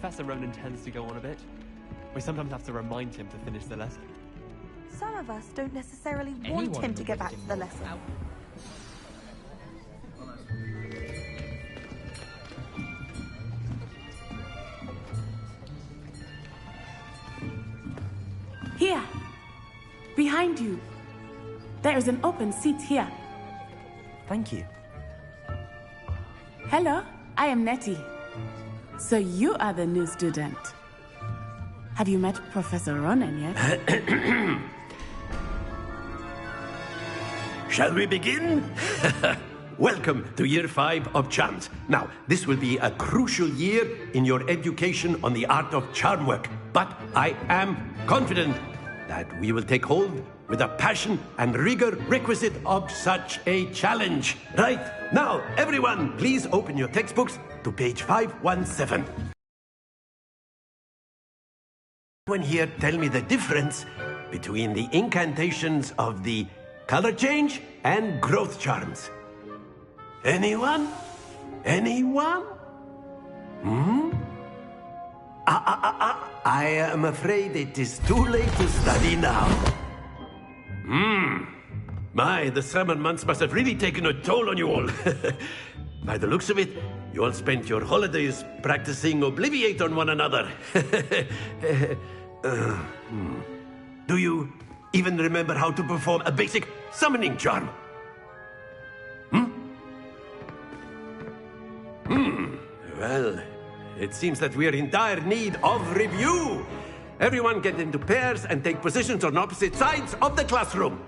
Professor Ronan tends to go on a bit. We sometimes have to remind him to finish the lesson. Some of us don't necessarily want him to get back to the lesson. Here, behind you. There is an open seat here. Thank you. Hello, I am Nettie. So you are the new student. Have you met Professor Ronan yet? Shall we begin? Welcome to Year 5 of Charms. Now, this will be a crucial year in your education on the art of charm work. But I am confident that we will take hold with the passion and rigor requisite of such a challenge. Right, now, everyone, please open your textbooks to page 517. Anyone here tell me the difference between the incantations of the color change and growth charms? Anyone? Anyone? I am afraid it is too late to study now. My, the summer months must have really taken a toll on you all. By the looks of it, you all spent your holidays practicing Obliviate on one another. Do you even remember how to perform a basic summoning charm? Well, it seems that we're in dire need of review. Everyone get into pairs and take positions on opposite sides of the classroom.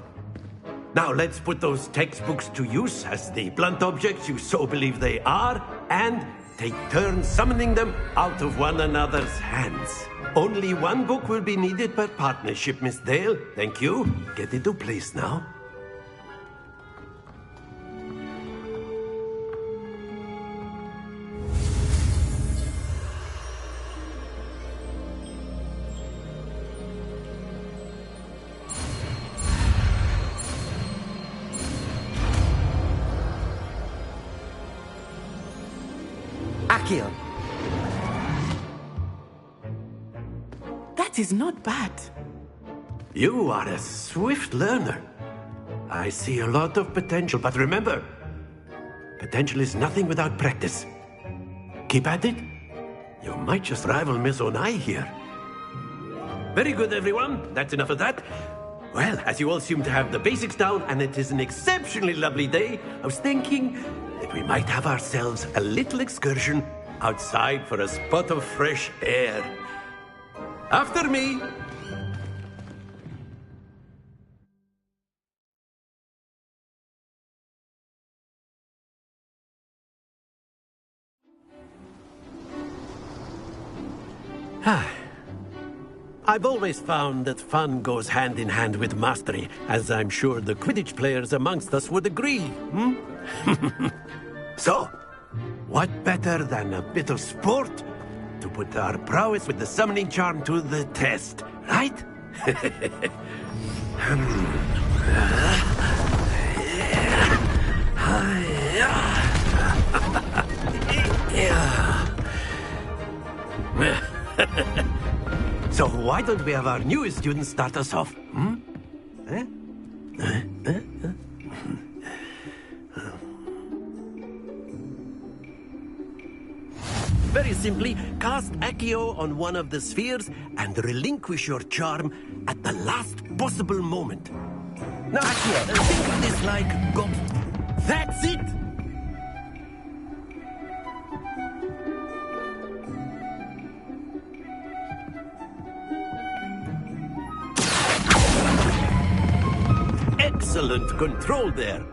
Now let's put those textbooks to use as the blunt objects you so believe they are, and take turns summoning them out of one another's hands. Only one book will be needed per partnership, Miss Dale. Thank you. Get into place now. Akio. That is not bad. You are a swift learner. I see a lot of potential, but remember, potential is nothing without practice. Keep at it. You might just rival Miss Onai here. Very good, everyone. That's enough of that. Well, as you all seem to have the basics down, and it is an exceptionally lovely day, I was thinking that we might have ourselves a little excursion outside for a spot of fresh air. After me. I've always found that fun goes hand in hand with mastery, as I'm sure the Quidditch players amongst us would agree, So, what better than a bit of sport to put our prowess with the summoning charm to the test, right? So why don't we have our newest student start us off? Very simply, cast Accio on one of the spheres and relinquish your charm at the last possible moment. Now, Accio, think of this like go. That's it! Excellent control there.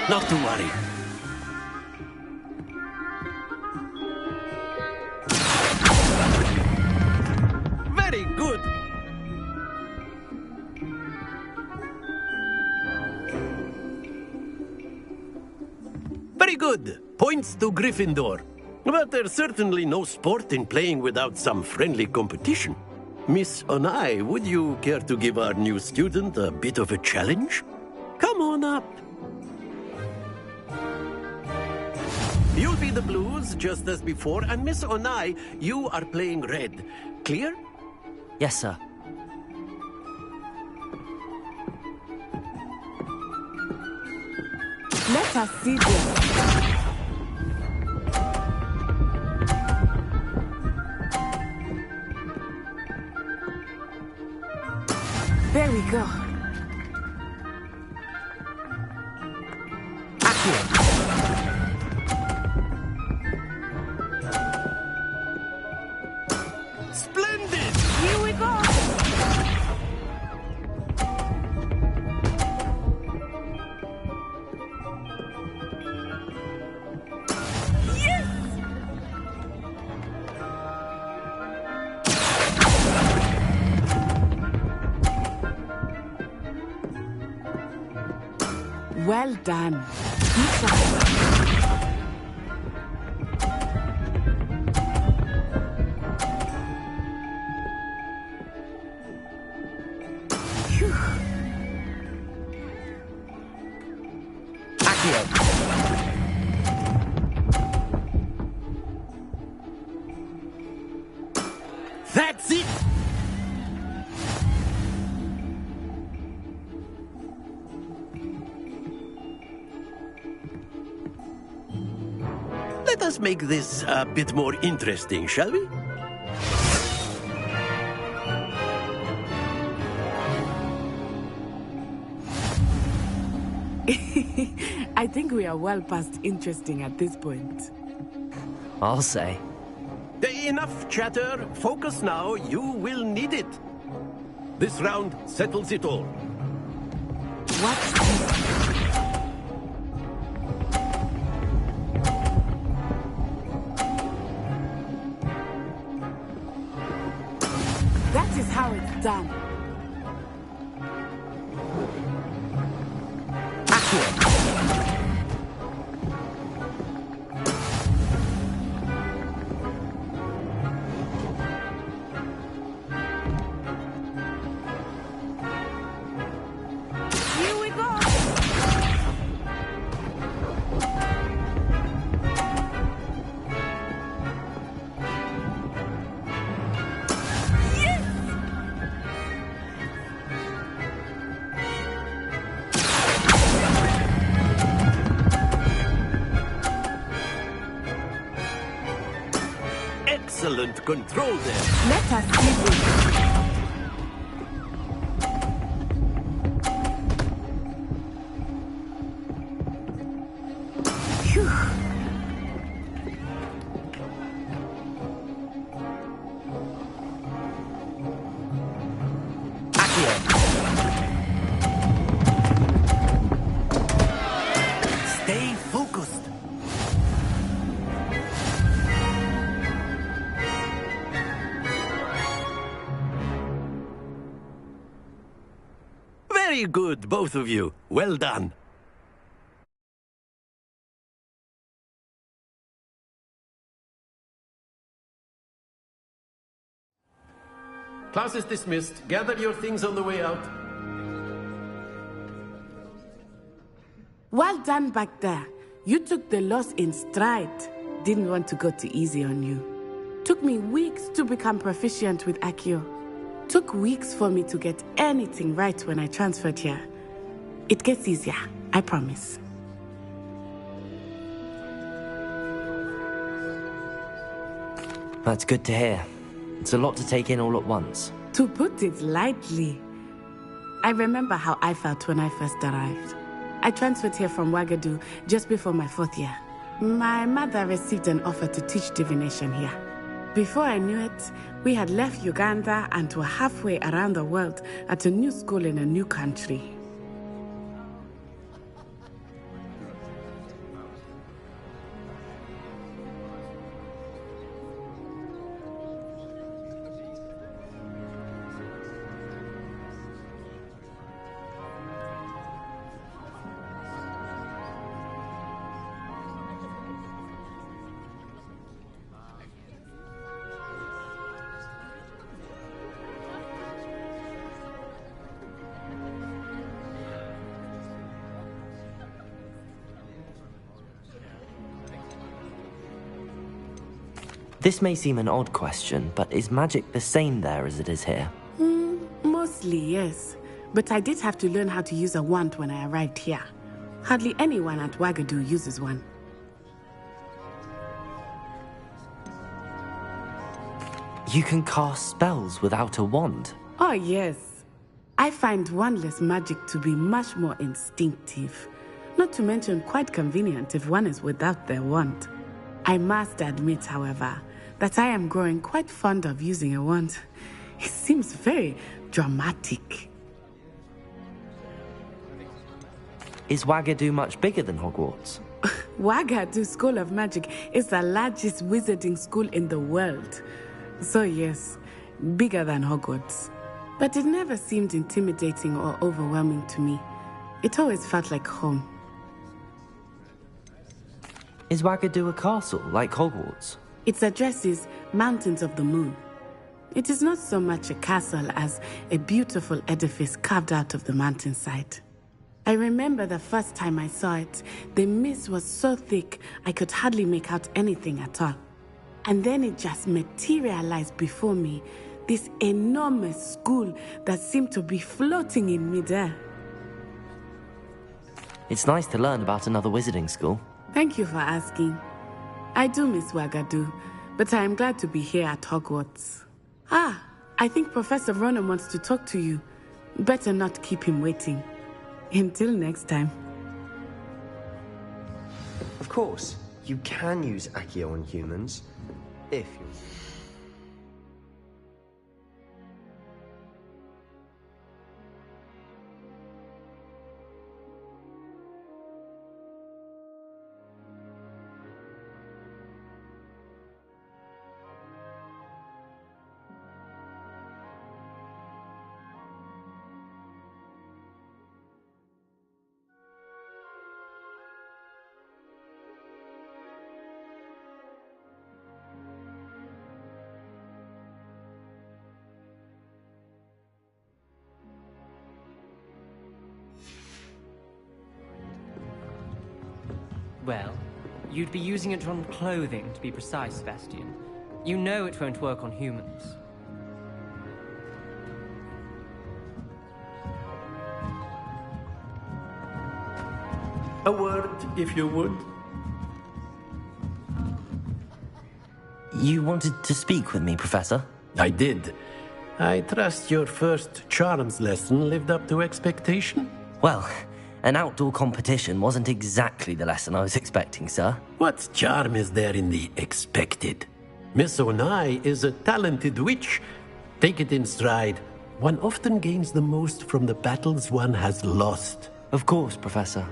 Not to worry. Very good. Very good. Points to Gryffindor. But there's certainly no sport in playing without some friendly competition. Miss Onai, would you care to give our new student a bit of a challenge? Come on up. You'll be the blues, just as before, and Miss Onai, you are playing red. Clear? Yes, sir. Let us see this. There we go. Splendid! Here we go. Well done. Good job. Phew. That's it! Let us make this a bit more interesting, shall we? I think we are well past interesting at this point. I'll say. Enough chatter. Focus now. You will need it. This round settles it all. What's this? That is how it's done. Here we go. Excellent control there. Let us see this. Phew. Stay focused. Very good, both of you. Well done. Class is dismissed. Gather your things on the way out. Well done back there. You took the loss in stride. Didn't want to go too easy on you. Took me weeks to become proficient with Accio. Took weeks for me to get anything right when I transferred here. It gets easier, I promise. That's good to hear. It's a lot to take in all at once. To put it lightly, I remember how I felt when I first arrived. I transferred here from Ouagadougou just before my 4th year. My mother received an offer to teach divination here. Before I knew it, we had left Uganda and were halfway around the world at a new school in a new country. This may seem an odd question, but is magic the same there as it is here? Mostly, yes. But I did have to learn how to use a wand when I arrived here. Hardly anyone at Wagadu uses one. You can cast spells without a wand? Oh, yes. I find wandless magic to be much more instinctive. Not to mention quite convenient if one is without their wand. I must admit, however, that I am growing quite fond of using a wand. It seems very dramatic. Is Wagadu much bigger than Hogwarts? Wagadu School of Magic is the largest wizarding school in the world. So yes, bigger than Hogwarts. But it never seemed intimidating or overwhelming to me. It always felt like home. Is Wagadu a castle, like Hogwarts? Its address is Mountains of the Moon. It is not so much a castle as a beautiful edifice carved out of the mountainside. I remember the first time I saw it, the mist was so thick I could hardly make out anything at all. And then it just materialized before me, this enormous school that seemed to be floating in midair. It's nice to learn about another wizarding school. Thank you for asking. I do miss Wagadu, but I am glad to be here at Hogwarts. I think Professor Ronan wants to talk to you. Better not keep him waiting. Until next time. Of course, you can use Accio on humans, if you... Well, you'd be using it on clothing, to be precise, Sebastian. You know it won't work on humans. A word, if you would. You wanted to speak with me, Professor? I did. I trust your first charms lesson lived up to expectation? Well, an outdoor competition wasn't exactly the lesson I was expecting, sir. What charm is there in the expected? Miss Onai is a talented witch. Take it in stride. One often gains the most from the battles one has lost. Of course, Professor.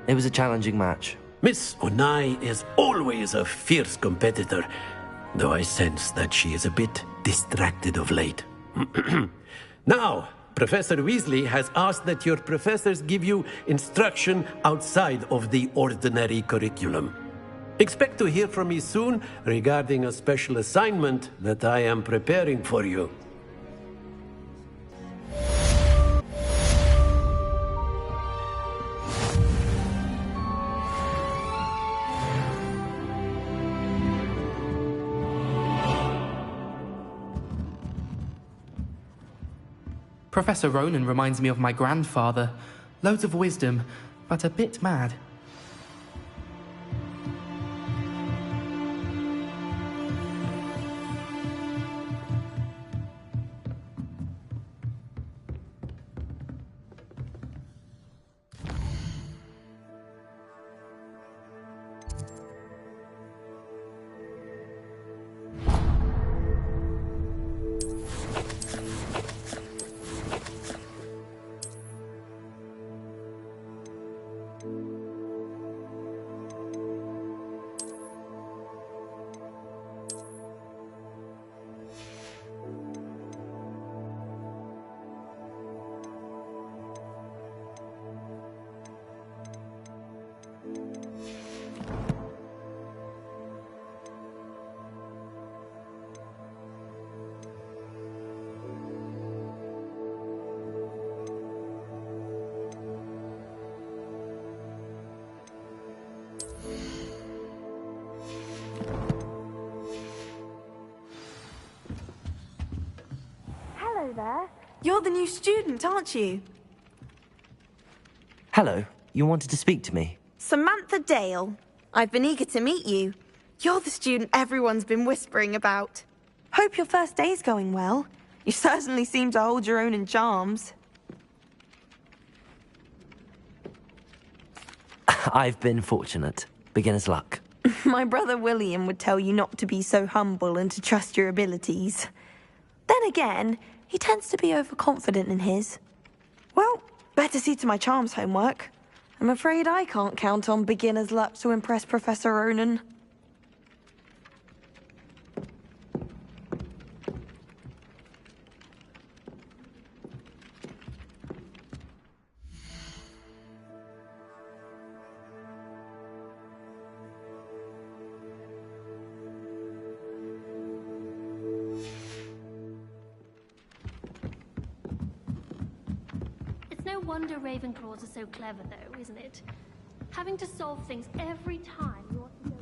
It was a challenging match. Miss Onai is always a fierce competitor, though I sense that she is a bit distracted of late. Now, Professor Weasley has asked that your professors give you instruction outside of the ordinary curriculum. Expect to hear from me soon regarding a special assignment that I am preparing for you. Professor Ronan reminds me of my grandfather. Loads of wisdom, but a bit mad. Hello there. You're the new student, aren't you? Hello, you wanted to speak to me? Samantha Dale. I've been eager to meet you. You're the student everyone's been whispering about. Hope your first day's going well. You certainly seem to hold your own in charms. I've been fortunate. Beginner's luck. My brother William would tell you not to be so humble and to trust your abilities. Then again, he tends to be overconfident in his. Well, better see to my charms homework. I'm afraid I can't count on beginner's luck to impress Professor Ronan. It's no wonder Ravenclaws are so clever, though, isn't it? Having to solve things every time you want to go.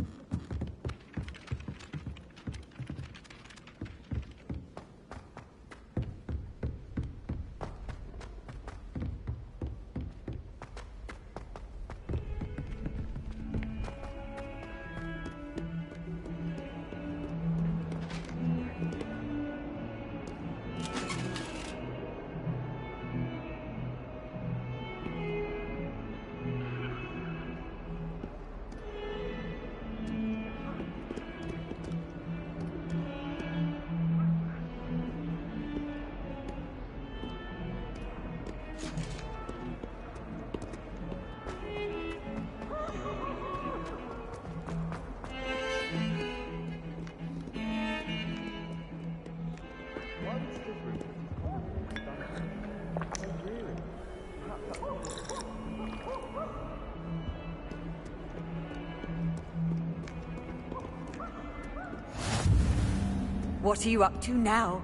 What are you up to now?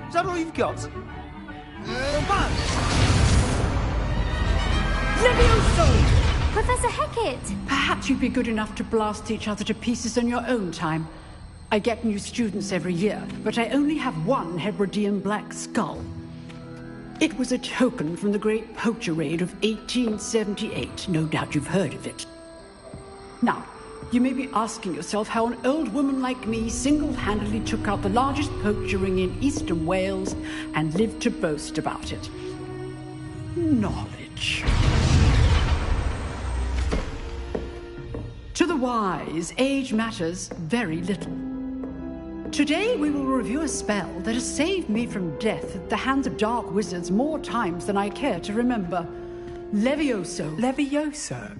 Is that all you've got? Levioso! Professor Hecat! Perhaps you'd be good enough to blast each other to pieces in your own time. I get new students every year, but I only have one Hebridean black skull. It was a token from the Great Poacher Raid of 1878. No doubt you've heard of it. Now, you may be asking yourself how an old woman like me single-handedly took out the largest poacher ring in eastern Wales and lived to boast about it. Knowledge. To the wise, age matters very little. Today we will review a spell that has saved me from death at the hands of dark wizards more times than I care to remember. Levioso. Levioso?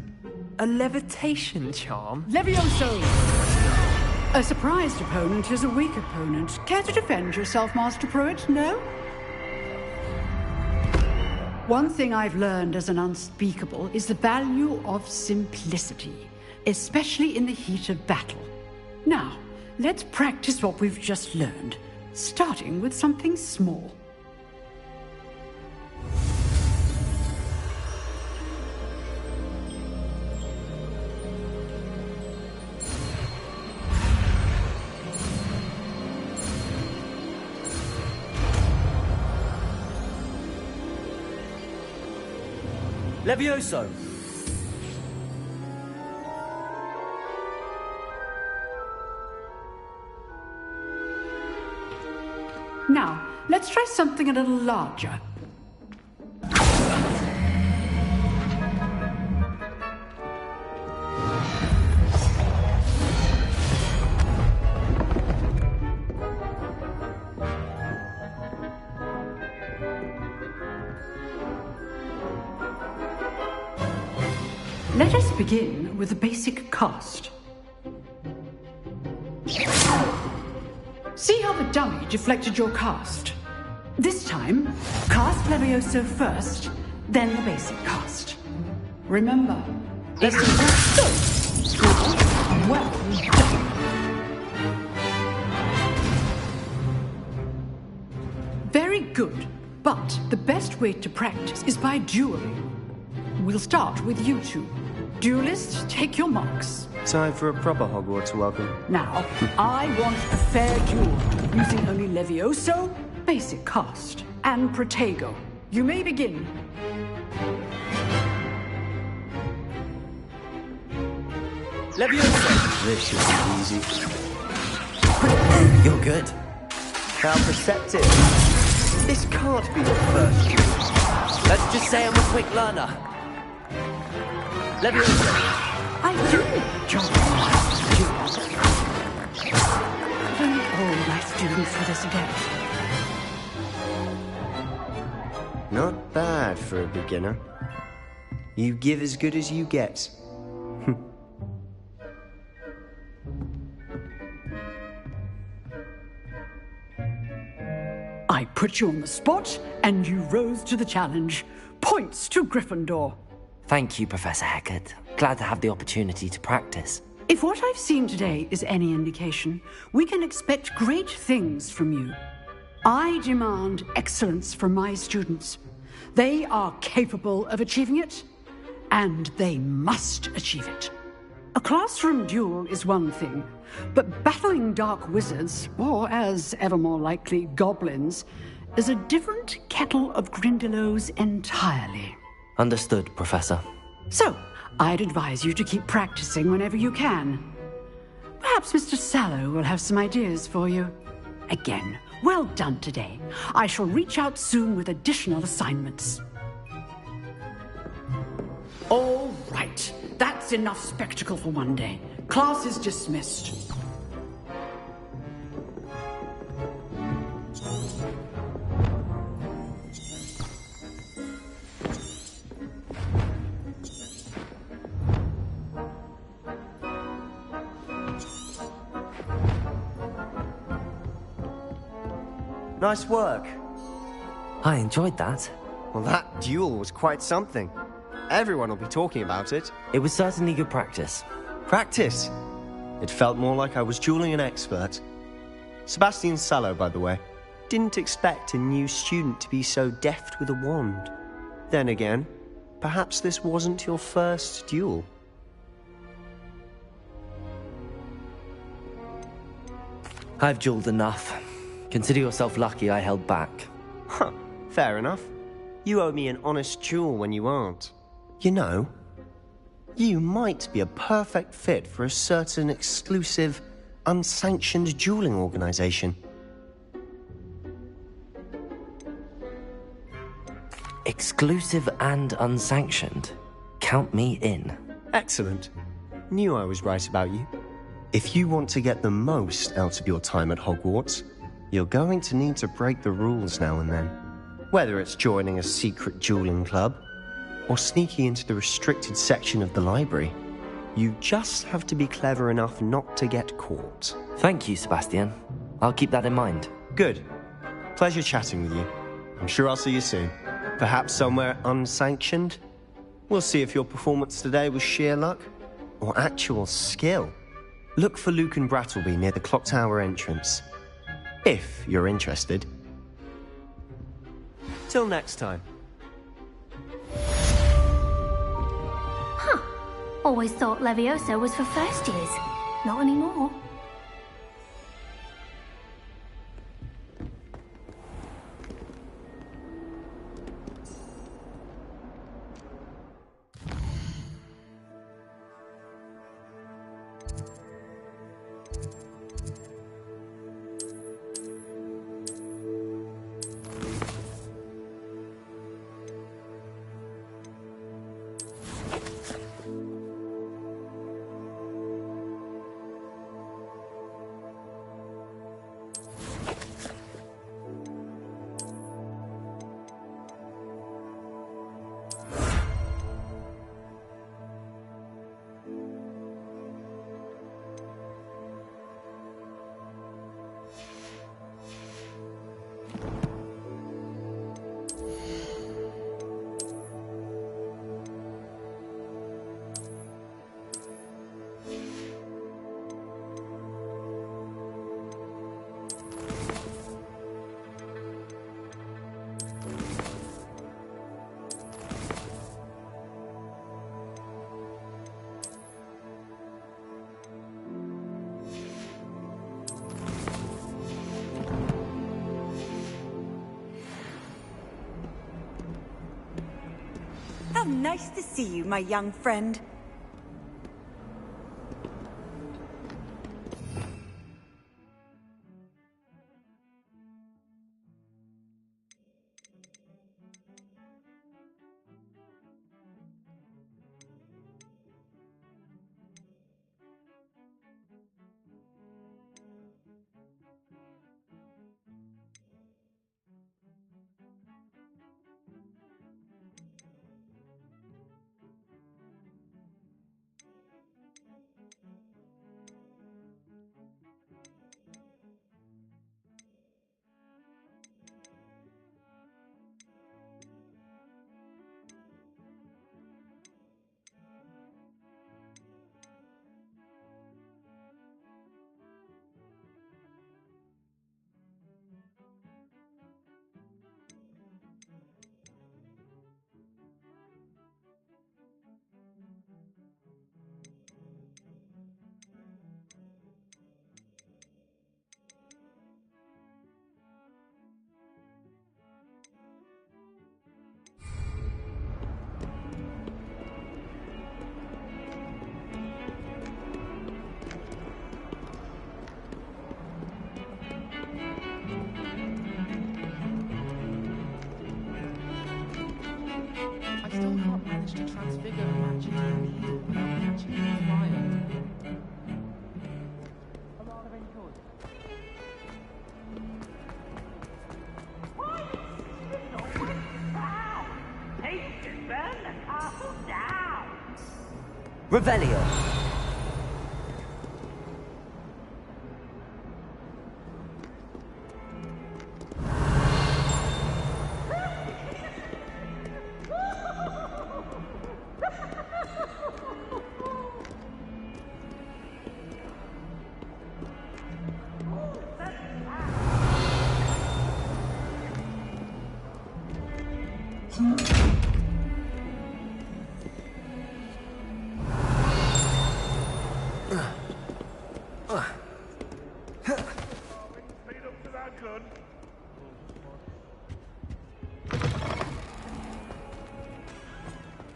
A levitation charm? Levioso! A surprised opponent is a weak opponent. Care to defend yourself, Master Pruitt? No? One thing I've learned as an unspeakable is the value of simplicity, especially in the heat of battle. Now, let's practice what we've just learned, starting with something small. Levioso! Now, let's try something a little larger. Let us begin with the basic cast. See how the dummy deflected your cast? This time, cast Levioso first, then the basic cast. Remember, this is so. Now, well done. Very good. But the best way to practice is by dueling. We'll start with you two. Duelists, take your marks. Time for a proper Hogwarts welcome. Now, I want a fair duel, using only Levioso, basic cast, and Protego. You may begin. Leviosa! This should be easy. You're good. How perceptive. This can't be your first duel. Let's just say I'm a quick learner. Leviosa! I do enjoy duels. If only all my students were this adept. Not bad for a beginner. You give as good as you get. I put you on the spot, and you rose to the challenge. Points to Gryffindor. Thank you, Professor Hecat. Glad to have the opportunity to practice. If what I've seen today is any indication, we can expect great things from you. I demand excellence from my students. They are capable of achieving it, and they must achieve it. A classroom duel is one thing, but battling dark wizards, or as ever more likely, goblins, is a different kettle of Grindylows entirely. Understood, Professor. So, I'd advise you to keep practicing whenever you can. Perhaps Mr. Sallow will have some ideas for you. Again, well done today. I shall reach out soon with additional assignments. All right. That's enough spectacle for one day. Class is dismissed. Nice work. I enjoyed that. Well, that duel was quite something. Everyone will be talking about it. It was certainly good practice. Practice? It felt more like I was dueling an expert. Sebastian Sallow, by the way. Didn't expect a new student to be so deft with a wand. Then again, perhaps this wasn't your first duel. I've dueled enough. Consider yourself lucky I held back. Huh, fair enough. You owe me an honest duel when you aren't. You know, you might be a perfect fit for a certain exclusive, unsanctioned dueling organization. Exclusive and unsanctioned. Count me in. Excellent. Knew I was right about you. If you want to get the most out of your time at Hogwarts, you're going to need to break the rules now and then. Whether it's joining a secret dueling club, or sneaking into the restricted section of the library, you just have to be clever enough not to get caught. Thank you, Sebastian. I'll keep that in mind. Good. Pleasure chatting with you. I'm sure I'll see you soon. Perhaps somewhere unsanctioned? We'll see if your performance today was sheer luck, or actual skill. Look for Luke and Brattleby near the clock tower entrance. If you're interested. Till next time. Huh. Always thought Levioso was for first years. Not anymore. How nice to see you, my young friend. I still can't manage to transfigure a match into a needle without catching it on fire. Revelio.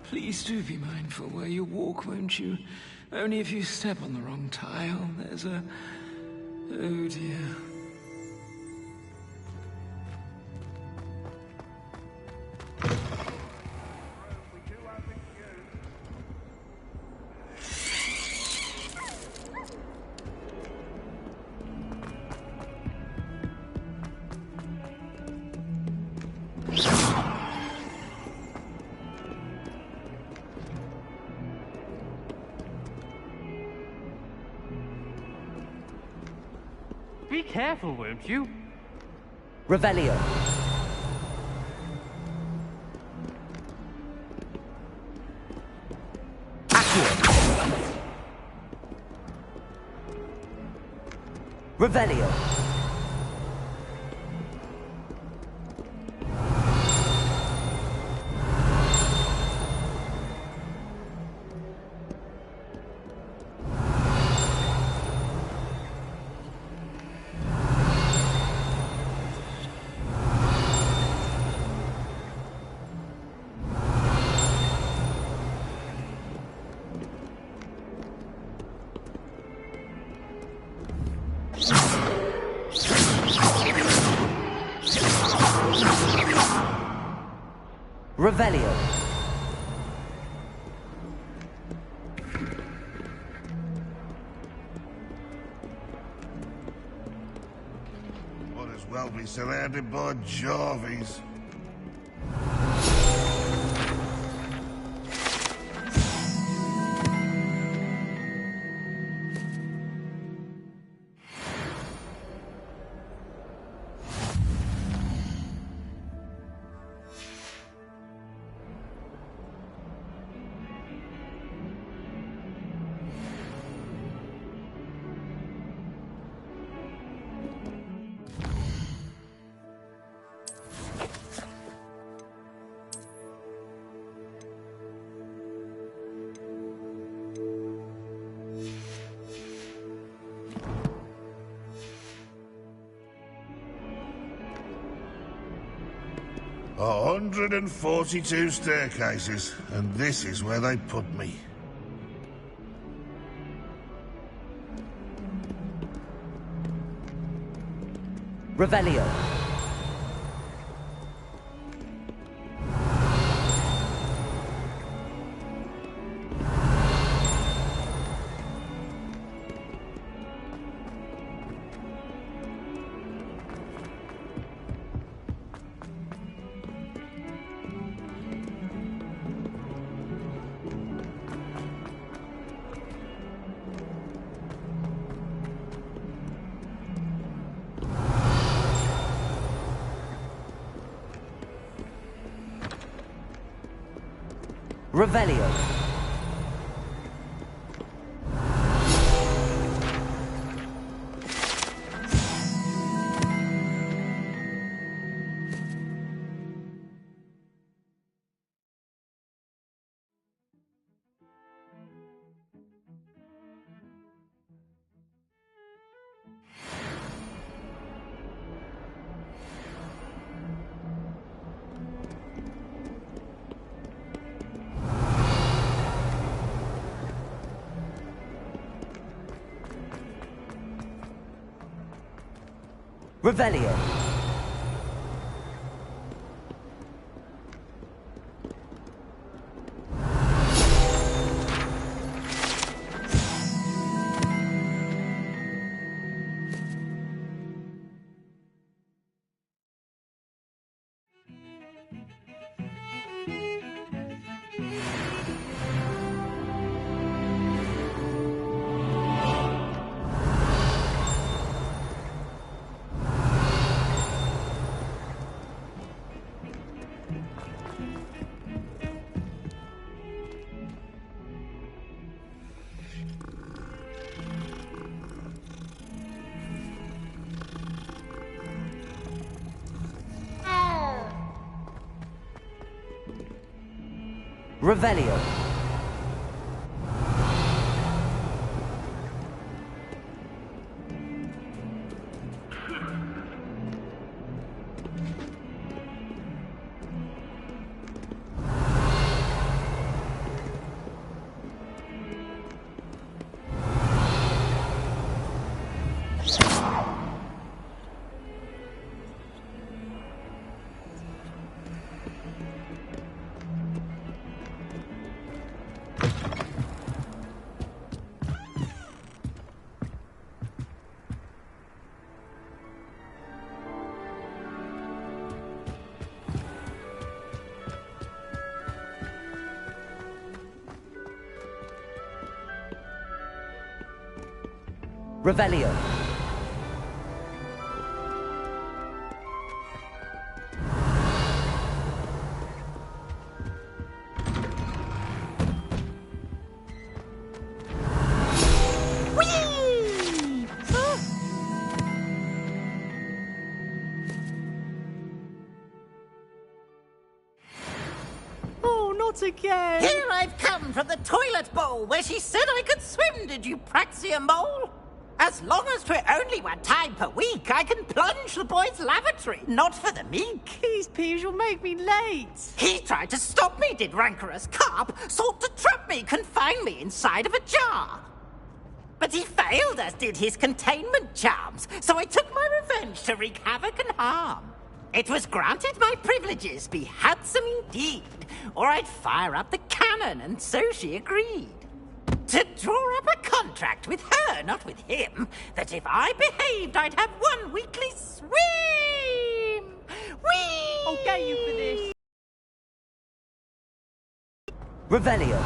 Please do be mindful where you walk, won't you? Only if you step on the wrong tile, there's a... Oh dear. Be careful, won't you? Revelio. Accio. Revelio. Revelio. Might as well be surrounded by Jarvies. 142 staircases, and this is where they put me. Revelio. Revelio. Revelio. Revelio. Revelio. Oh, not again! Here I've come from the toilet bowl where she said I could swim, did you praxia mole? As long as 'twere only one time per week, I can plunge the boy's lavatory, not for the meek. These peas will make me late. He tried to stop me, did rancorous carp, sought to trap me, confine me inside of a jar. But he failed, as did his containment charms, so I took my revenge to wreak havoc and harm. It was granted my privileges be handsome indeed, or I'd fire up the cannon, and so she agreed. To draw up a contract with her, not with him, that if I behaved, I'd have one weekly swim! Whee! I'll get you for this. Revelio.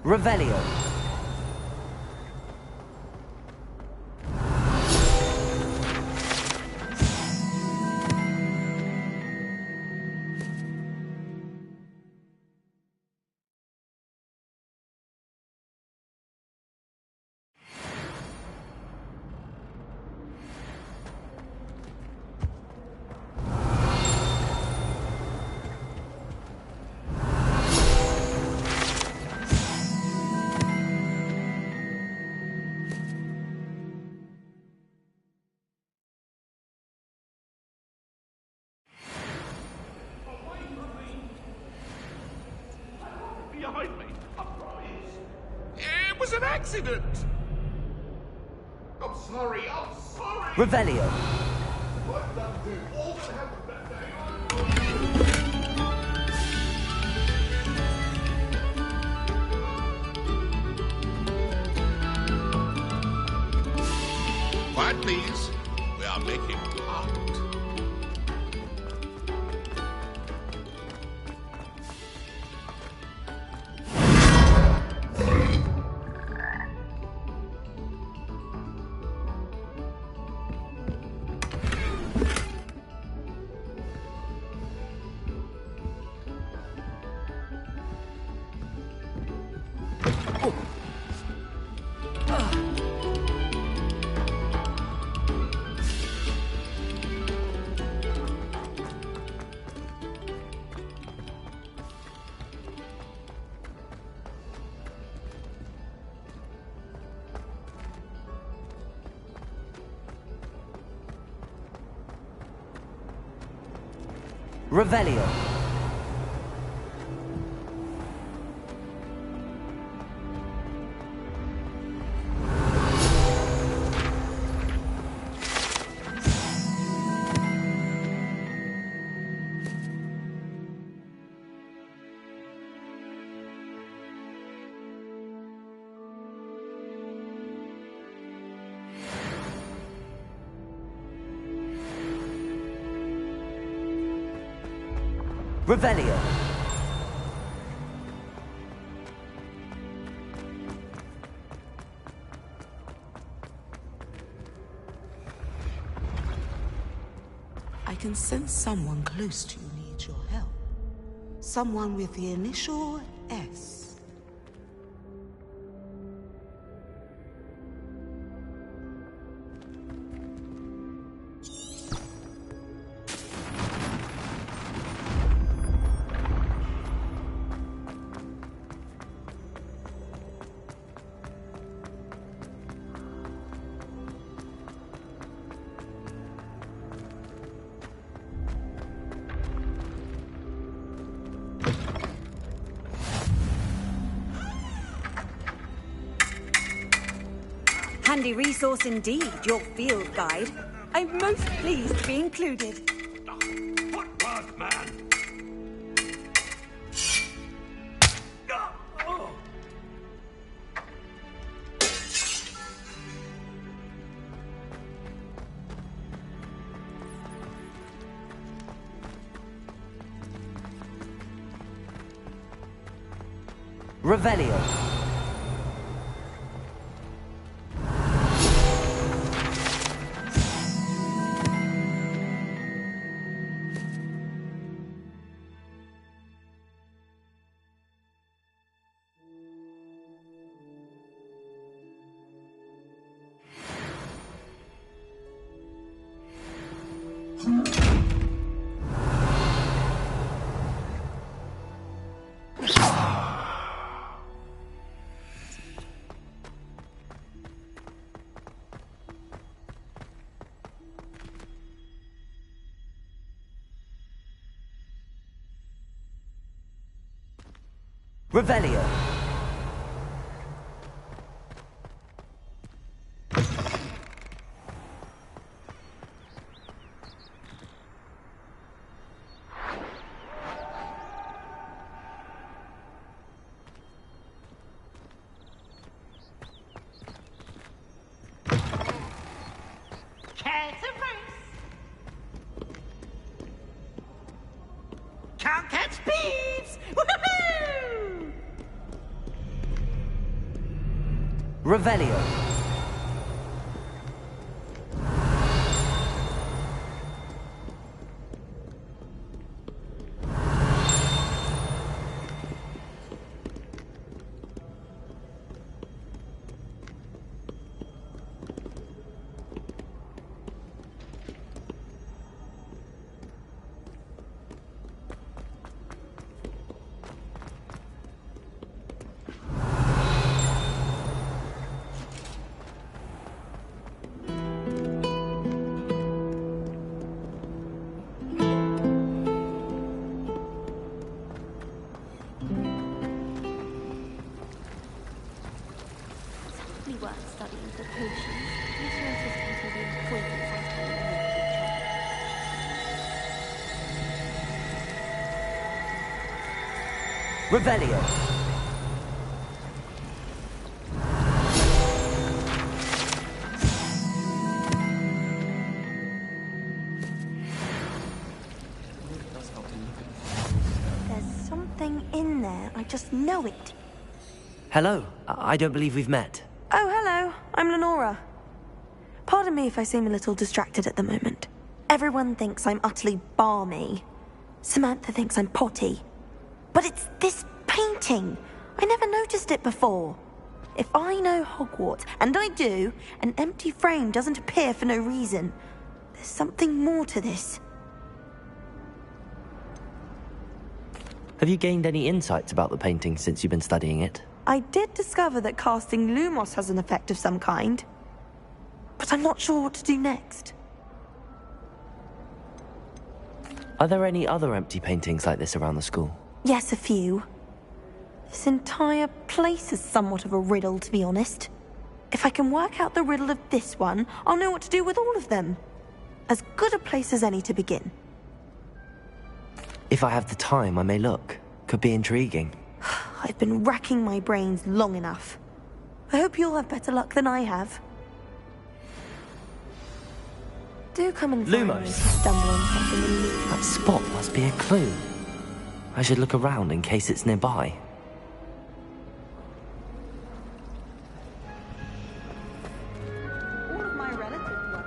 Revelio. Behind me, a prize. It was an accident. I'm sorry. Revelio. What that do? All that happened that day. Quiet, please. We are making art. Revelio. Revelio. I can sense someone close to you needs your help. Someone with the initial S. Handy resource indeed, your field guide. I'm most pleased to be included. What work, man? Revelio. Revelio. Can't catch thieves! Woohoo! Revelio. Worth studying for potions. Miss Rose is getting the appointments I'm telling you, teacher. Revelio. There's something in there. I just know it. Hello. I don't believe we've met. Oh, hello. I'm Lenora. Pardon me if I seem a little distracted at the moment. Everyone thinks I'm utterly balmy. Samantha thinks I'm potty. But it's this painting. I never noticed it before. If I know Hogwarts, and I do, an empty frame doesn't appear for no reason. There's something more to this. Have you gained any insights about the painting since you've been studying it? I did discover that casting Lumos has an effect of some kind. But I'm not sure what to do next. Are there any other empty paintings like this around the school? Yes, a few. This entire place is somewhat of a riddle, to be honest. If I can work out the riddle of this one, I'll know what to do with all of them. As good a place as any to begin. If I have the time, I may look. Could be intriguing. I've been racking my brains long enough. I hope you'll have better luck than I have. Do come and find me if you stumble on something illuminating. That spot must be a clue. I should look around in case it's nearby. All of my relatives work.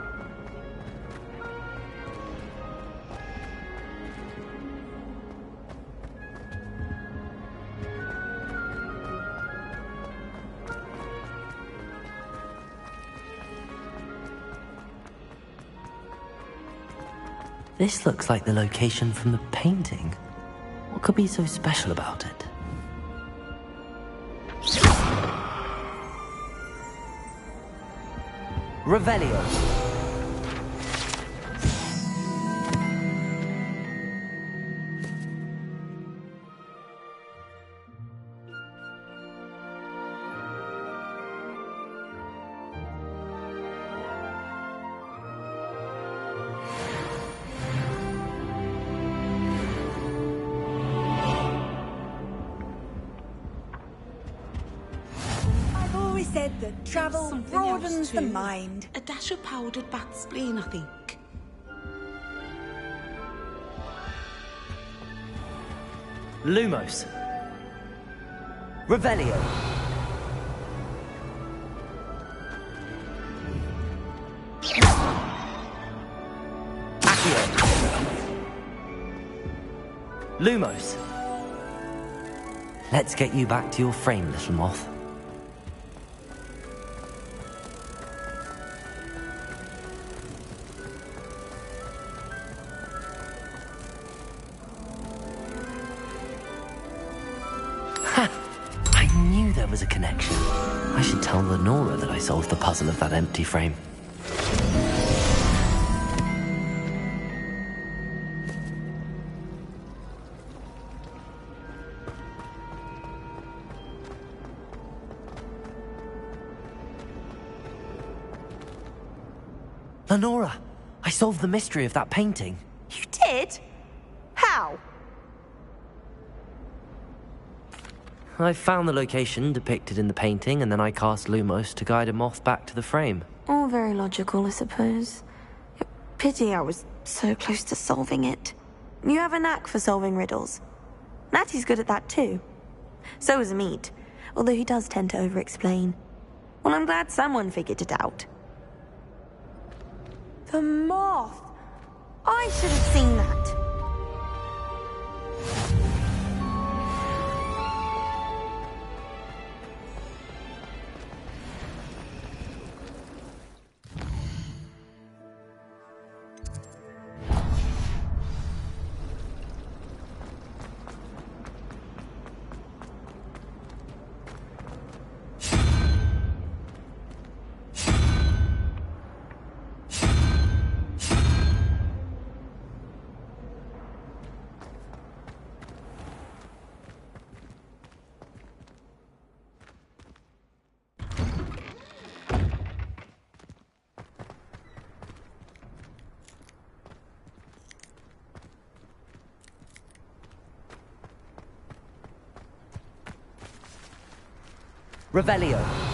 This looks like the location from the painting. What could be so special about it? Revelio. I've always said that travel broadens the mind. A dash of powdered bat spleen, I think. Lumos. Revelio. Accio. Lumos. Let's get you back to your frame, little moth. There was a connection. I should tell Lenora that I solved the puzzle of that empty frame. Lenora, I solved the mystery of that painting. You did? How? I found the location depicted in the painting, and then I cast Lumos to guide a moth back to the frame. All very logical, I suppose. Pity I was so close to solving it. You have a knack for solving riddles. Natty's good at that too. So is Amit, although he does tend to over-explain. Well, I'm glad someone figured it out. The moth! I should have seen that. Revelio.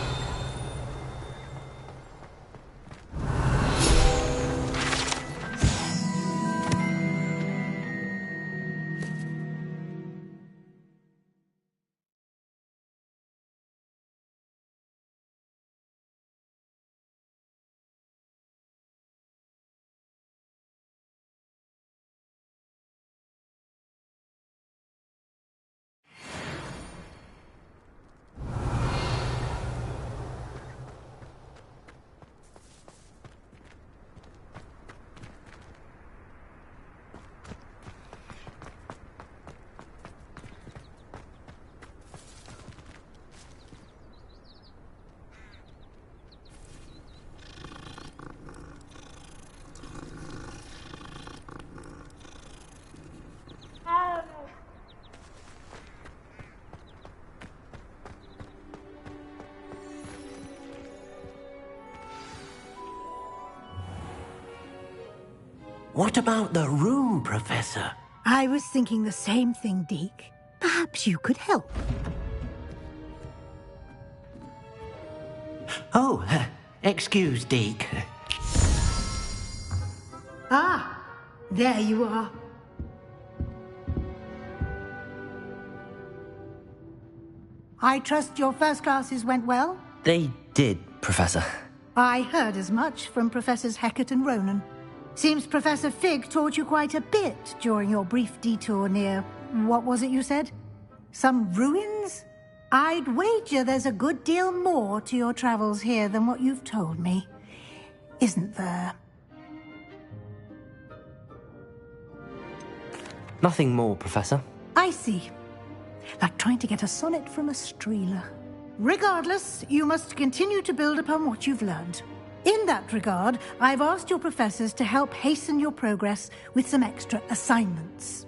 What about the room, Professor? I was thinking the same thing, Deke. Perhaps you could help. Oh, excuse, Deke. Ah, there you are. I trust your first classes went well? They did, Professor. I heard as much from Professors Hecat and Ronan. Seems Professor Fig taught you quite a bit during your brief detour near... what was it you said? Some ruins? I'd wager there's a good deal more to your travels here than what you've told me. Isn't there? Nothing more, Professor. I see. Like trying to get a sonnet from a streeler. Regardless, you must continue to build upon what you've learned. In that regard, I've asked your professors to help hasten your progress with some extra assignments.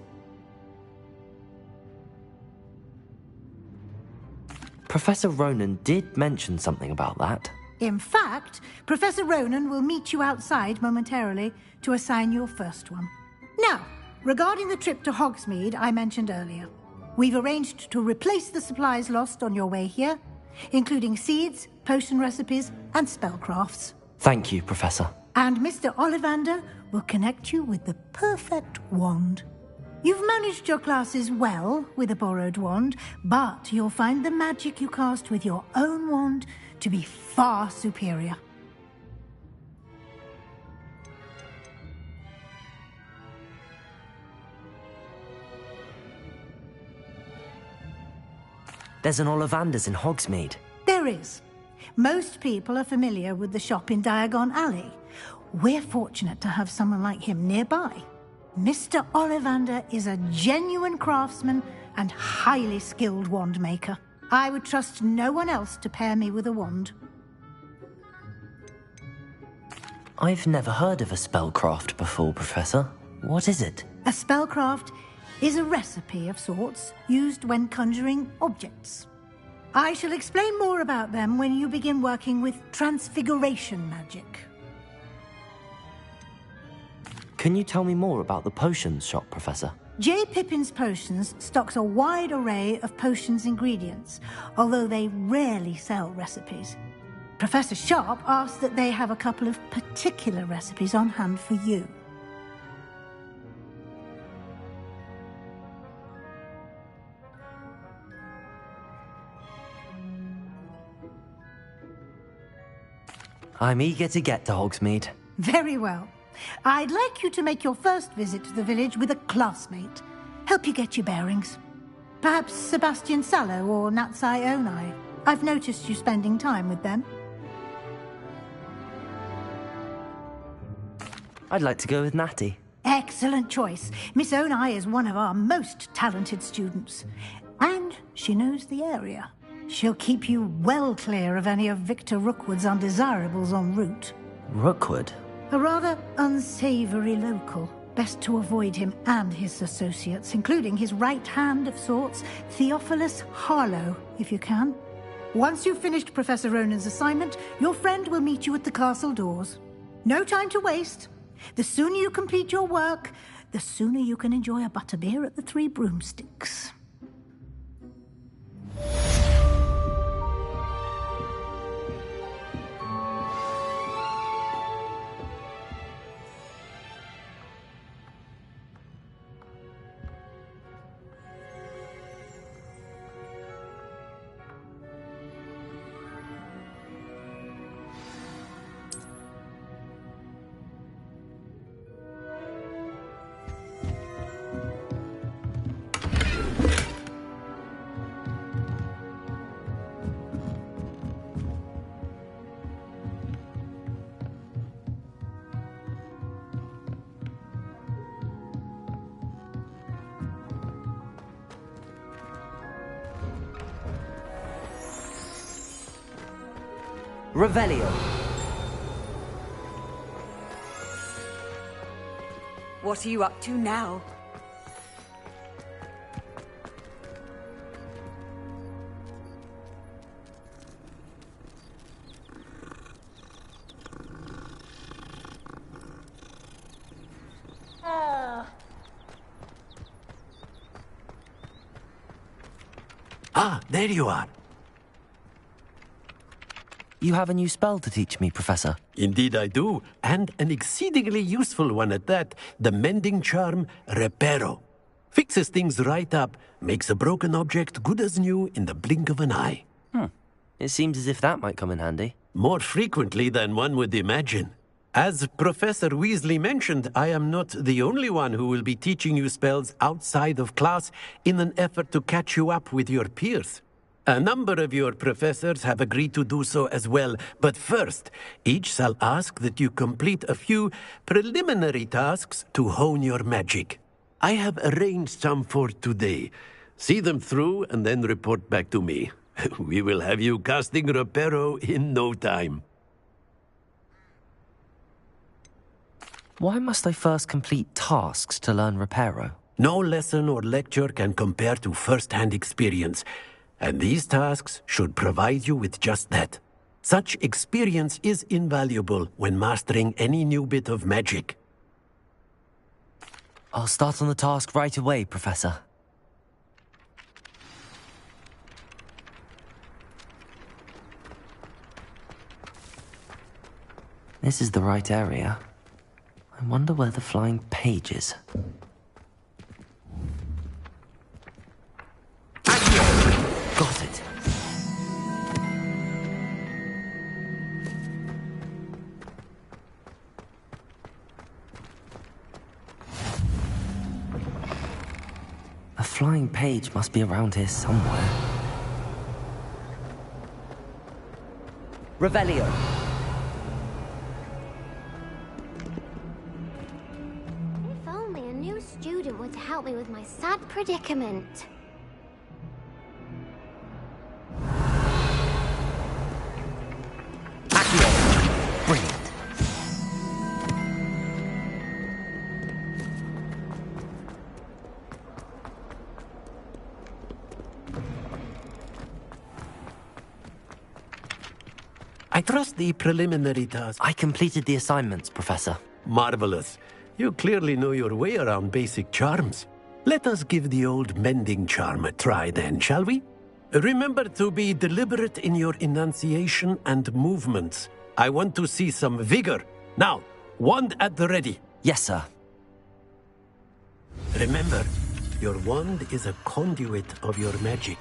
Professor Ronan did mention something about that. In fact, Professor Ronan will meet you outside momentarily to assign your first one. Now, regarding the trip to Hogsmeade I mentioned earlier, we've arranged to replace the supplies lost on your way here, including seeds, potion recipes, and spellcrafts. Thank you, Professor. And Mr. Ollivander will connect you with the perfect wand. You've managed your classes well with a borrowed wand, but you'll find the magic you cast with your own wand to be far superior. There's an Ollivander's in Hogsmeade. There is. Most people are familiar with the shop in Diagon Alley. We're fortunate to have someone like him nearby. Mr. Ollivander is a genuine craftsman and highly skilled wand maker. I would trust no one else to pair me with a wand. I've never heard of a spellcraft before, Professor. What is it? A spellcraft is a recipe of sorts used when conjuring objects. I shall explain more about them when you begin working with transfiguration magic. Can you tell me more about the potions shop, Professor? J. Pippin's Potions stocks a wide array of potions ingredients, although they rarely sell recipes. Professor Sharp asked that they have a couple of particular recipes on hand for you. I'm eager to get to Hogsmeade. Very well. I'd like you to make your first visit to the village with a classmate. Help you get your bearings. Perhaps Sebastian Sallow or Natsai Onai. I've noticed you spending time with them. I'd like to go with Natty. Excellent choice. Miss Onai is one of our most talented students. And she knows the area. She'll keep you well clear of any of Victor Rookwood's undesirables en route. Rookwood? A rather unsavory local. Best to avoid him and his associates, including his right hand of sorts, Theophilus Harlow, if you can. Once you've finished Professor Ronan's assignment, your friend will meet you at the castle doors. No time to waste. The sooner you complete your work, the sooner you can enjoy a butterbeer at the Three Broomsticks. Revelio. What are you up to now? Ah, there you are. You have a new spell to teach me, Professor. Indeed I do, and an exceedingly useful one at that. The mending charm, Reparo. Fixes things right up, makes a broken object good as new in the blink of an eye. It seems as if that might come in handy. More frequently than one would imagine. As Professor Weasley mentioned, I am not the only one who will be teaching you spells outside of class in an effort to catch you up with your peers. A number of your professors have agreed to do so as well, but first, each shall ask that you complete a few preliminary tasks to hone your magic. I have arranged some for today. See them through and then report back to me. We will have you casting Reparo in no time. Why must I first complete tasks to learn Reparo? No lesson or lecture can compare to first-hand experience. And these tasks should provide you with just that. Such experience is invaluable when mastering any new bit of magic. I'll start on the task right away, Professor. This is the right area. I wonder where the flying page is. Got it. A flying page must be around here somewhere. Revelio. If only a new student were to help me with my sad predicament. Brilliant. I trust the preliminary task. I completed the assignments, Professor. Marvelous. You clearly know your way around basic charms. Let us give the old mending charm a try then, shall we? Remember to be deliberate in your enunciation and movements. I want to see some vigor. Now, wand at the ready. Yes, sir. Remember, your wand is a conduit of your magic.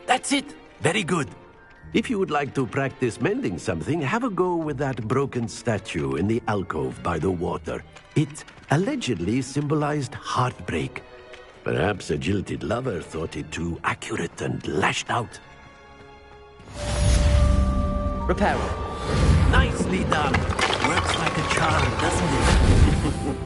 That's it. Very good. If you would like to practice mending something, have a go with that broken statue in the alcove by the water. It allegedly symbolized heartbreak. Perhaps a jilted lover thought it too accurate and lashed out. Repair it. Nicely done. Works like a charm, doesn't it?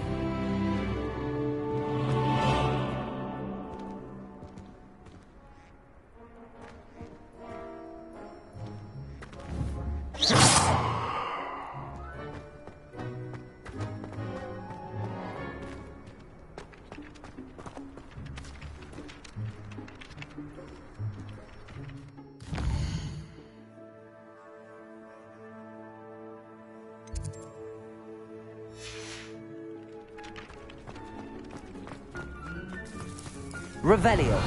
Revelio.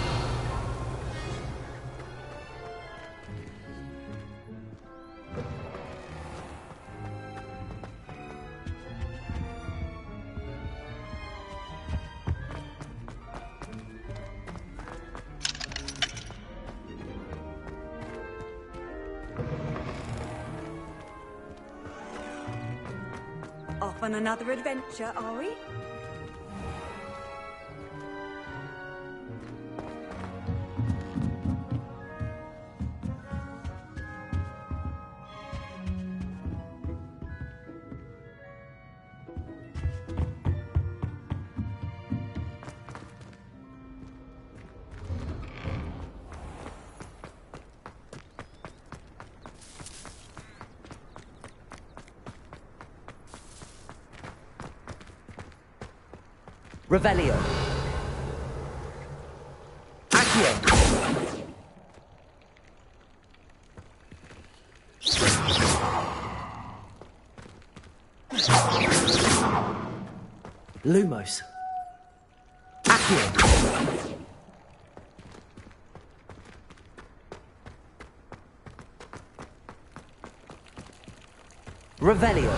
Off on another adventure, are we? Revelio. Accio. Lumos. Accio. Revelio.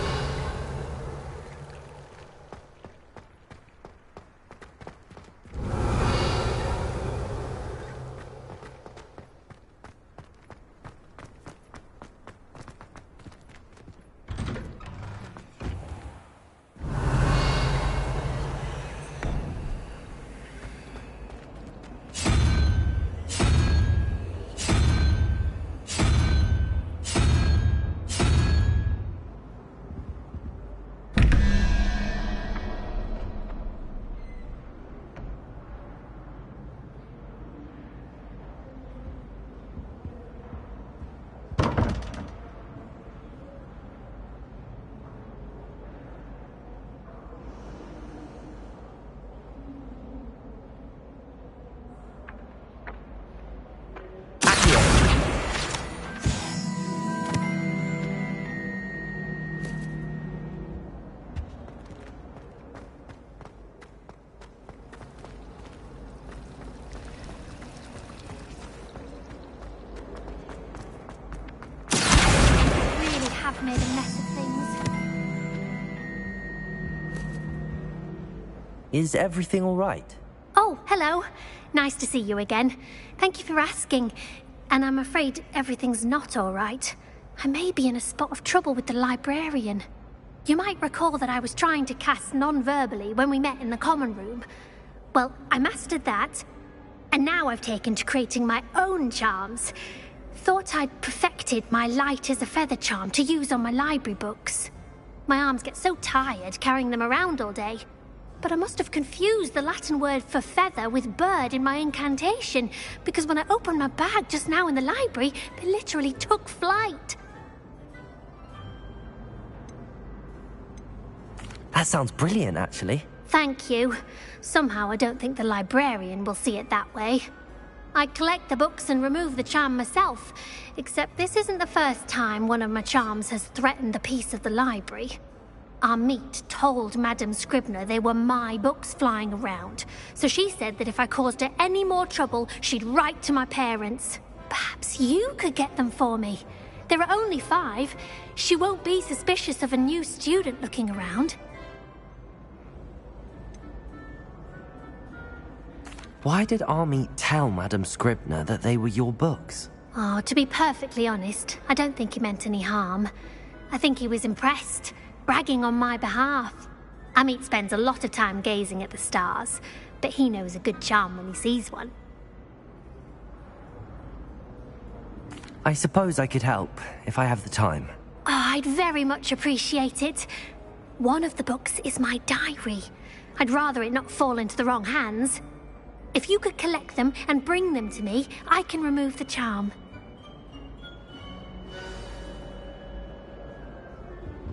Made a mess of things. Is everything all right? Oh, hello. Nice to see you again. Thank you for asking. And I'm afraid everything's not all right. I may be in a spot of trouble with the librarian. You might recall that I was trying to cast non-verbally when we met in the common room. Well, I mastered that. And now I've taken to creating my own charms. Thought I'd perfected my light as a feather charm to use on my library books. My arms get so tired carrying them around all day. But I must have confused the Latin word for feather with bird in my incantation, because when I opened my bag just now in the library, they literally took flight. That sounds brilliant, actually. Thank you. Somehow I don't think the librarian will see it that way. I collect the books and remove the charm myself, except this isn't the first time one of my charms has threatened the peace of the library. Our meet told Madame Scribner they were my books flying around, so she said that if I caused her any more trouble, she'd write to my parents. Perhaps you could get them for me. There are only 5. She won't be suspicious of a new student looking around. Why did Army tell Madame Scribner that they were your books? Oh, to be perfectly honest, I don't think he meant any harm. I think he was impressed, bragging on my behalf. Amit spends a lot of time gazing at the stars, but he knows a good charm when he sees one. I suppose I could help, if I have the time. Oh, I'd very much appreciate it. One of the books is my diary. I'd rather it not fall into the wrong hands. If you could collect them and bring them to me, I can remove the charm.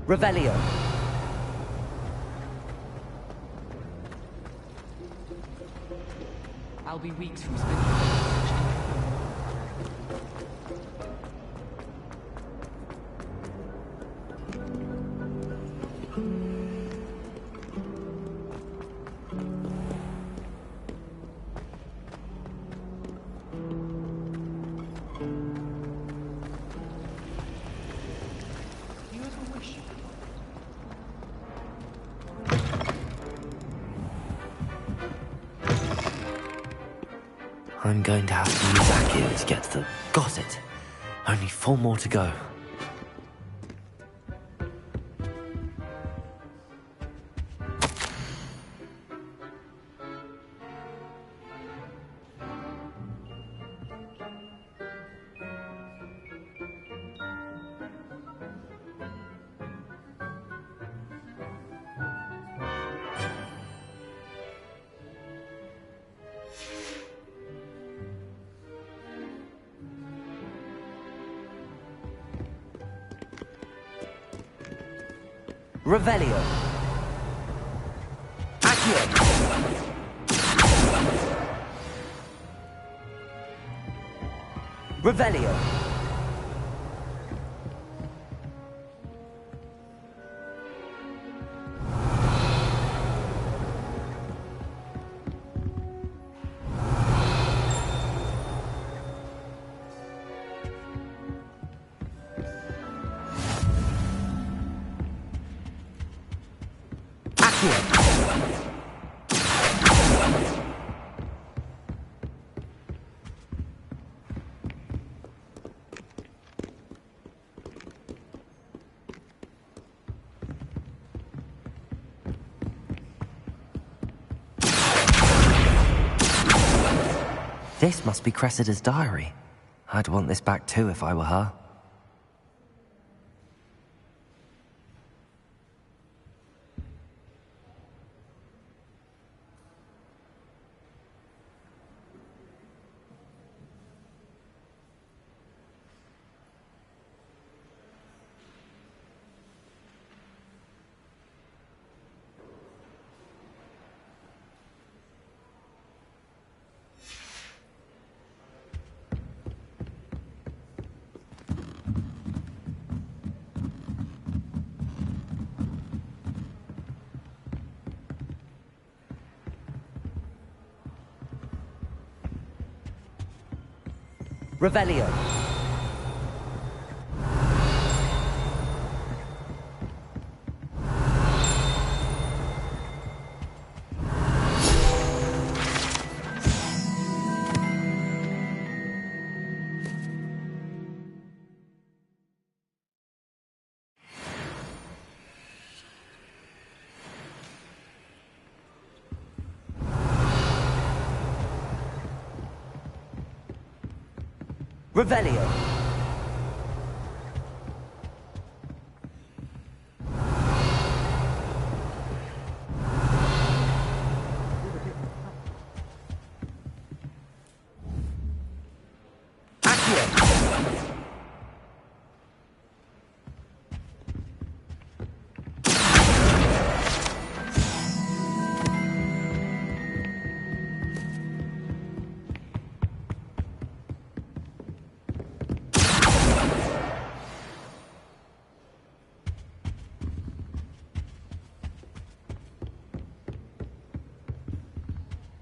Revelio. I'll be weeks from spending. I'm going to have to use Akio to get to the... Got it! Only 4 more to go. Revelio. Accio. Revelio. This must be Cressida's diary. I'd want this back too if I were her. Revelio. Revelio.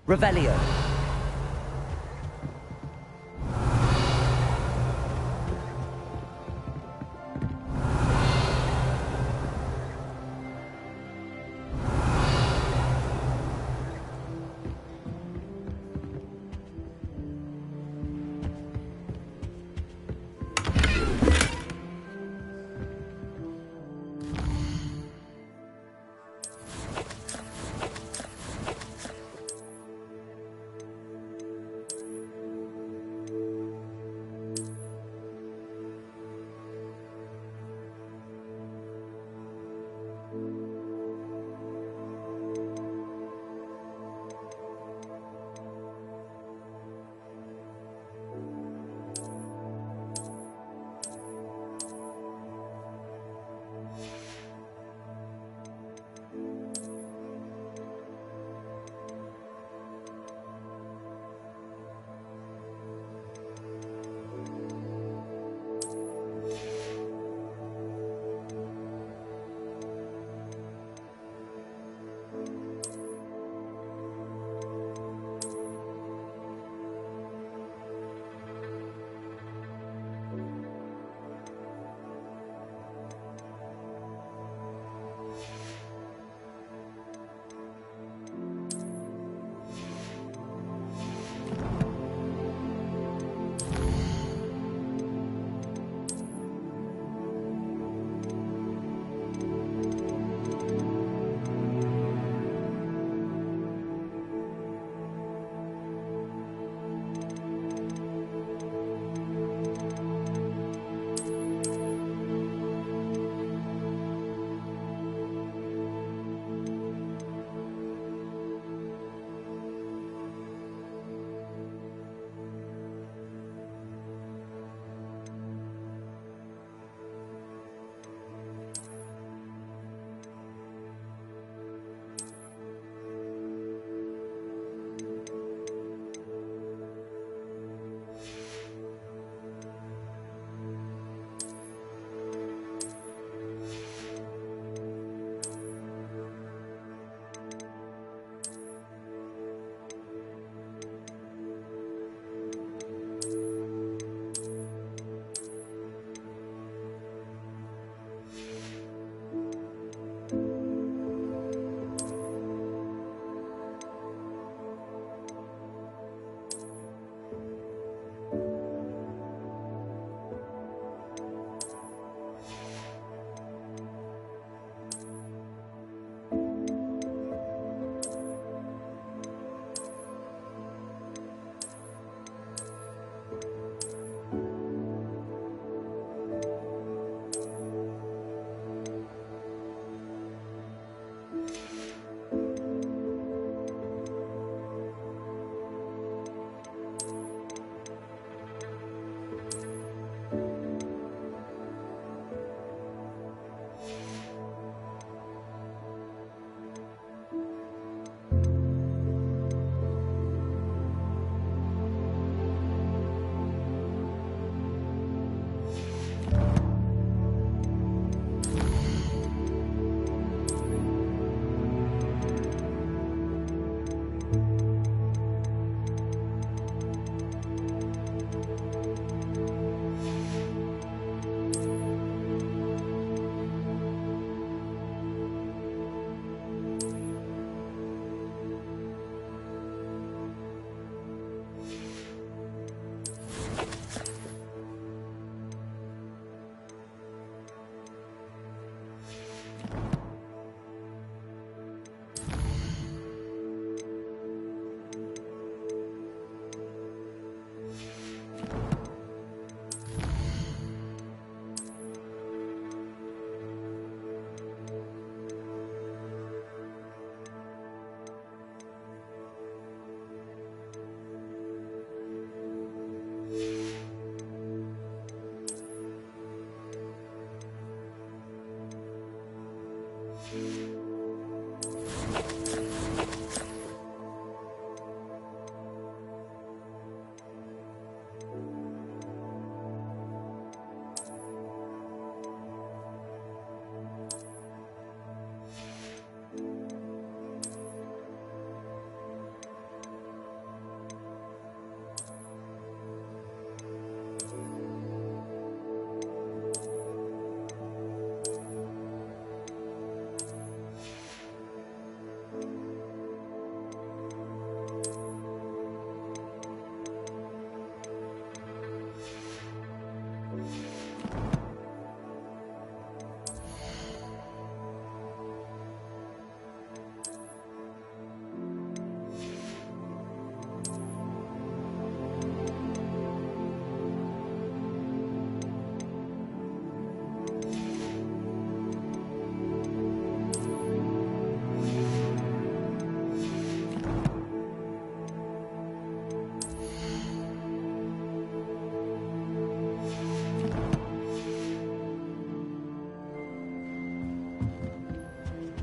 Revelio.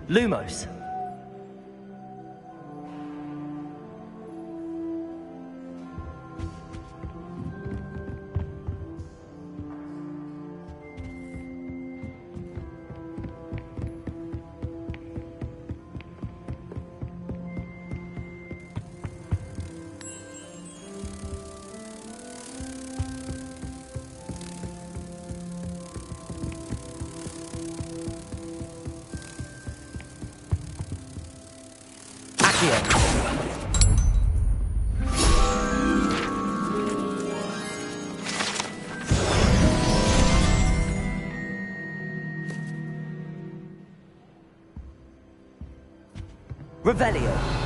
Lumos. Revelio.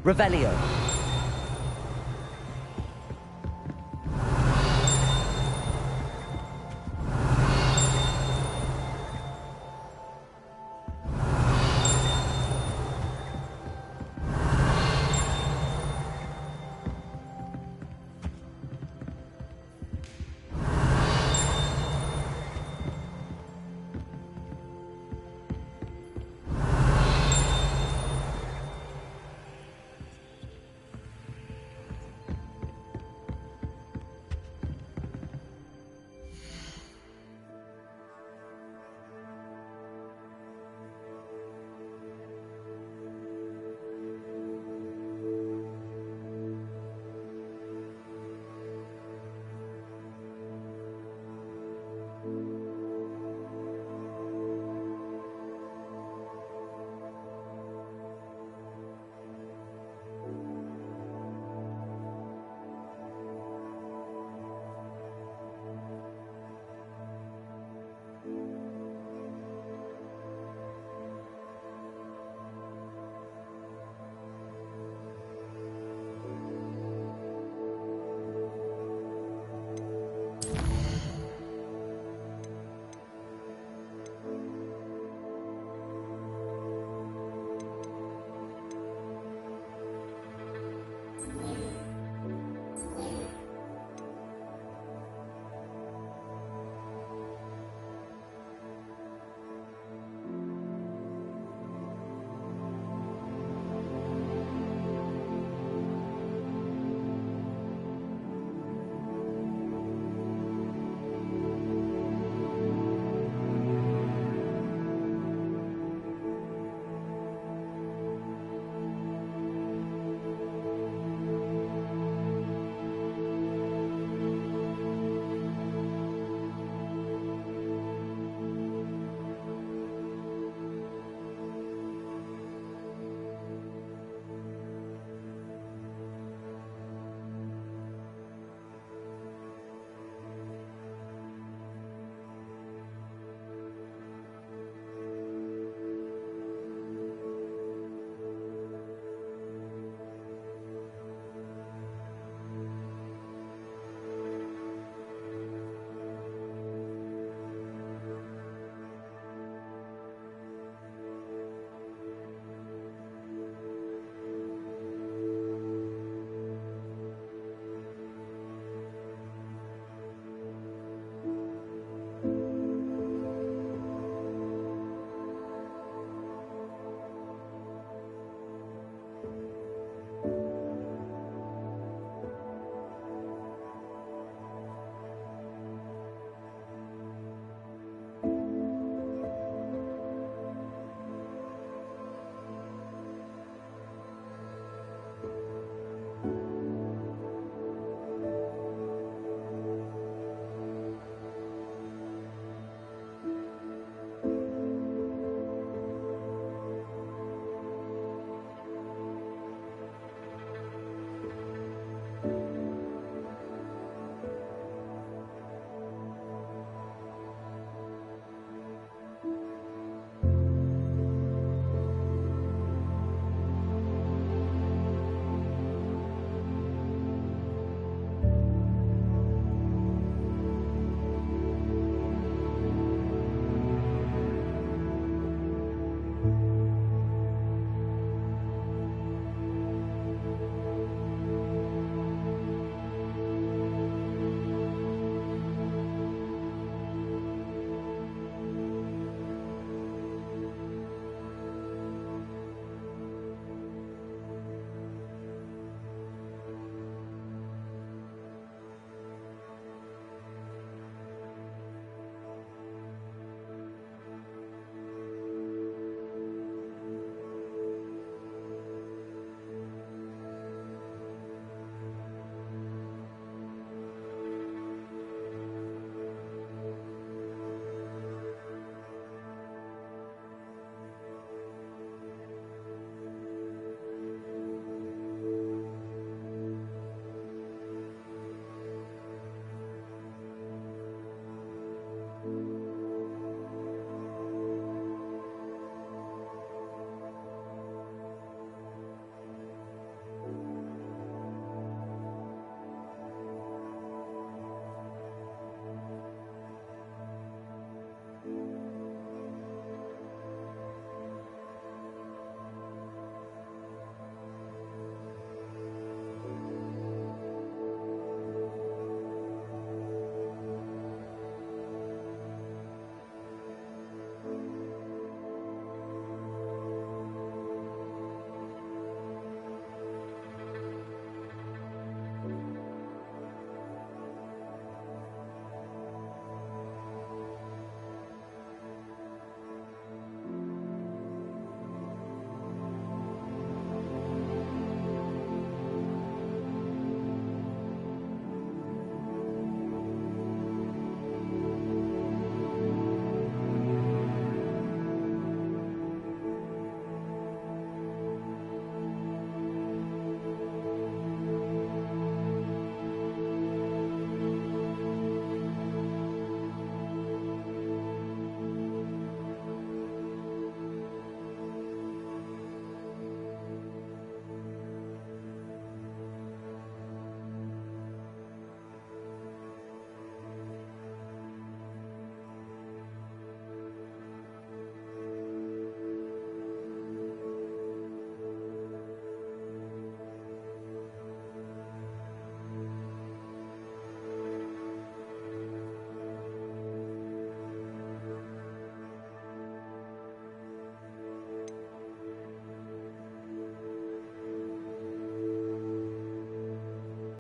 Revelio.